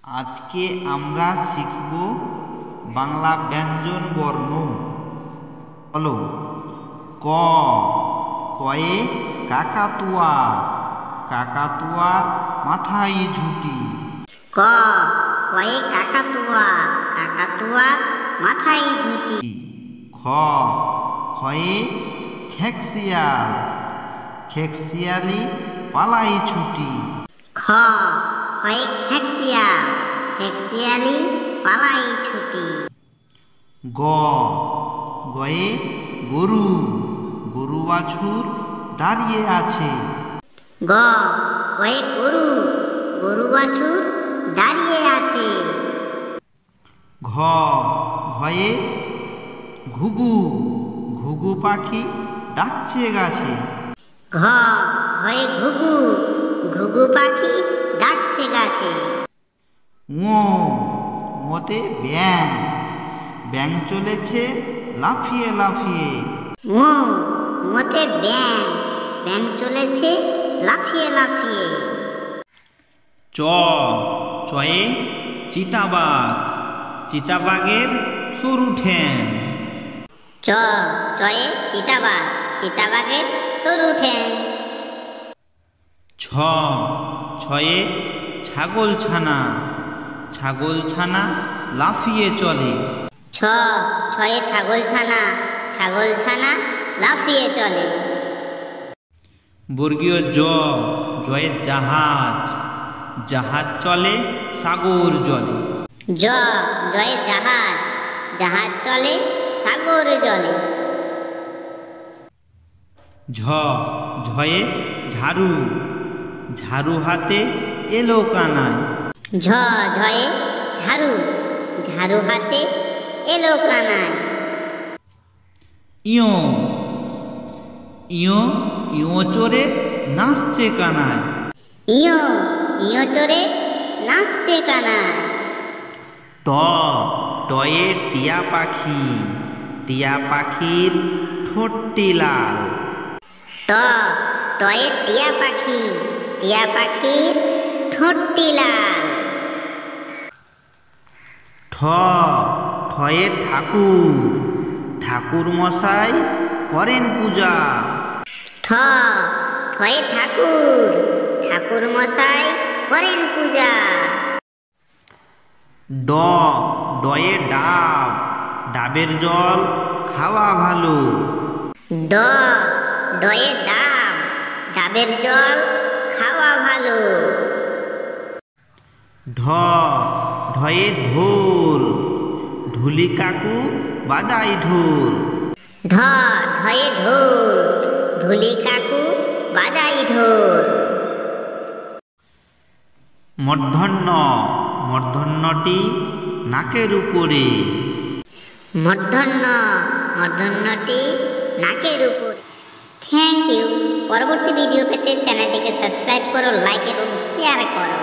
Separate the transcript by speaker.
Speaker 1: আজকে আমরা শিখব বাংলা ব্যঞ্জন বর্ণ। হলো ক, কয়ে কাকাতুয়া, কাকাতুয়ার মাথায় ঝুঁটি।
Speaker 2: ক, কয়ে কাকাতুয়া, কাকাতুয়ার মাথায় ঝুঁটি।
Speaker 1: খ, খয়ে খেকশিয়াল, খেকশিয়ালি পালাই ছুটি।
Speaker 2: খ, খয়ে খেকশিয়াল, খেকশিয়ালি পালাই ছুটি।
Speaker 1: গ, গয়ে গরু, গরু বাছুর দাঁড়িয়ে আছে।
Speaker 2: গ, গয়ে গরু, গরু বাছুর দাঁড়িয়ে আছে।
Speaker 1: ঘ, ঘয়ে ঘুঘু, ঘুঘু পাখি ডাকছে গাছে।
Speaker 2: ঘ, ঘয়ে ঘুঘু, ঘুঘু পাখি ডাকছে গাছে।
Speaker 1: ঙ, ঙতে ব্যাঙ, ব্যাঙ চলেছে লাফিয়ে লাফিয়ে।
Speaker 2: ঙ, ঙতে ব্যাঙ, ব্যাঙ চলেছে লাফিয়ে লাফিয়ে।
Speaker 1: চ, চয়ে চিতাবাঘ, চিতাবাঘের সরু ঠ্যাং।
Speaker 2: চ, চয়ে চিতাবাঘ, চিতাবাঘের সরু ঠ্যাং।
Speaker 1: ছ, ছয়ে ছাগল ছানা, ছাগল ছানা লাফিয়ে চলে।
Speaker 2: ছ, ছয়ে ছাগল ছানা, ছাগল ছানা লাফিয়ে চলে।
Speaker 1: বর্গীয় জ, জয়ে জাহাজ, জাহাজ চলে সাগর জলে।
Speaker 2: জ, জয়ে জাহাজ, জাহাজ চলে সাগর জলে।
Speaker 1: ঝ, ঝয়ে ঝাড়ু, ঝাড়ু হাতে এলো কানায়।
Speaker 2: ঝ, ঝয়ে ঝাড়ু, ঝাড়ু হাতে এলো কানায়।
Speaker 1: ইয়, ইয়, ইয় চড়ে নাচছে কানায়।
Speaker 2: ইয়, ইয় চড়ে নাচছে কানায়।
Speaker 1: ট, টয়ে টিয়া পাখি, টিয়া পাখির ঠোঁটটি লাল।
Speaker 2: ট, টয়ে টিয়া পাখি, টিয়া পাখির ঠোঁটটি লাল।
Speaker 1: ঠ, ঠয়ে ঠাকুর, ঠাকুর মশাই করেন পূজা।
Speaker 2: ঠ, ঠয়ে ঠাকুর, ঠাকুর মশাই করেন পূজা।
Speaker 1: ড, ডয়ে ডাব, ডাবের জল খাওয়া ভালো।
Speaker 2: ড, ডয়ে ডাব, ডাবের জল খাওয়া ভালো।
Speaker 1: ঢ, ঢয়ে ঢোল, ঢুলি কাকু বাজাই ঢোল।
Speaker 2: ঢ, ঢয়ে ঢোল, ঢুলি কাকু বাজাই ঢোল।
Speaker 1: মূর্ধন্য, মূর্ধন্যটি নাকের উপরে।
Speaker 2: মূর্ধন্য, মূর্ধন্যটি নাকের উপর। Thank you. পরবর্তী ভিডিও পেতে চ্যানেলটিকে সাবস্ক্রাইব করো, লাইক এবং শেয়ার করো।